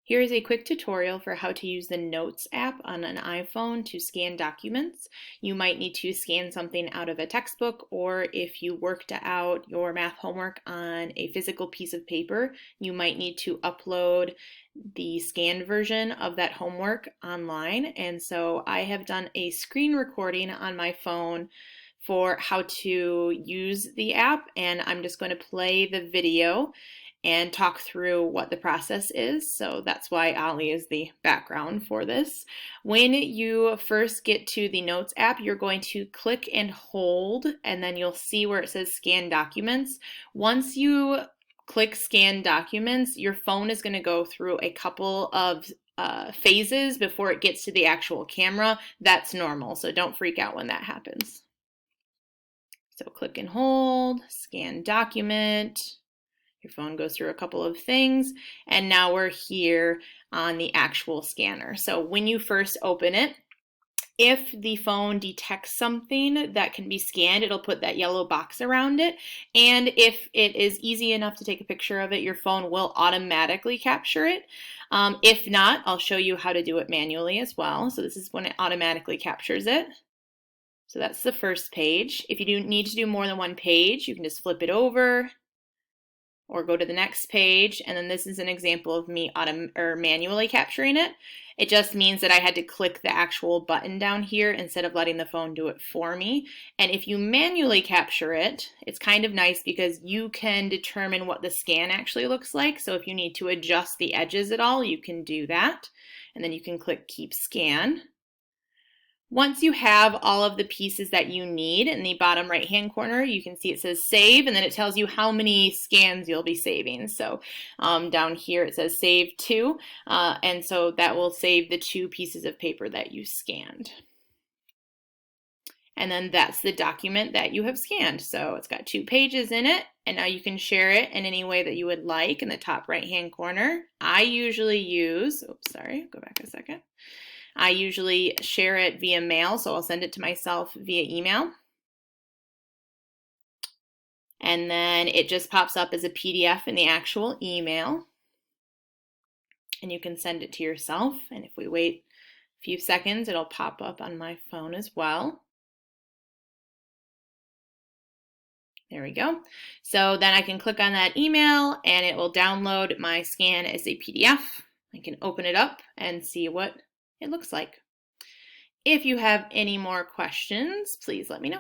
Here is a quick tutorial for how to use the Notes app on an iPhone to scan documents. You might need to scan something out of a textbook, or if you worked out your math homework on a physical piece of paper, you might need to upload the scanned version of that homework online. And so I have done a screen recording on my phone for how to use the app, and I'm just going to play the video and talk through what the process is. So that's why Ali is the background for this. When you first get to the Notes app, you're going to click and hold, and then you'll see where it says Scan Documents. Once you click Scan Documents, your phone is going to go through a couple of phases before it gets to the actual camera. That's normal, so don't freak out when that happens. So click and hold, Scan Document. Your phone goes through a couple of things, and now we're here on the actual scanner. So when you first open it, if the phone detects something that can be scanned, it'll put that yellow box around it. And if it is easy enough to take a picture of it, your phone will automatically capture it. If not, I'll show you how to do it manually as well. So this is when it automatically captures it. So that's the first page. If you do need to do more than one page, you can just flip it over or go to the next page, and then this is an example of me manually capturing it. It just means that I had to click the actual button down here instead of letting the phone do it for me. And if you manually capture it, it's kind of nice because you can determine what the scan actually looks like. So if you need to adjust the edges at all, you can do that. And then you can click Keep Scan. Once you have all of the pieces that you need, in the bottom right hand corner you can see it says save, and then it tells you how many scans you'll be saving. So down here it says save to, and so that will save the 2 pieces of paper that you scanned. And then that's the document that you have scanned. So it's got 2 pages in it, and now you can share it in any way that you would like in the top right hand corner. I usually use, oops, sorry, go back a second. I usually share it via mail, so I'll send it to myself via email. And then it just pops up as a PDF in the actual email. And you can send it to yourself. And if we wait a few seconds, it'll pop up on my phone as well. There we go. So then I can click on that email and it will download my scan as a PDF. I can open it up and see what it looks like. If you have any more questions, please let me know.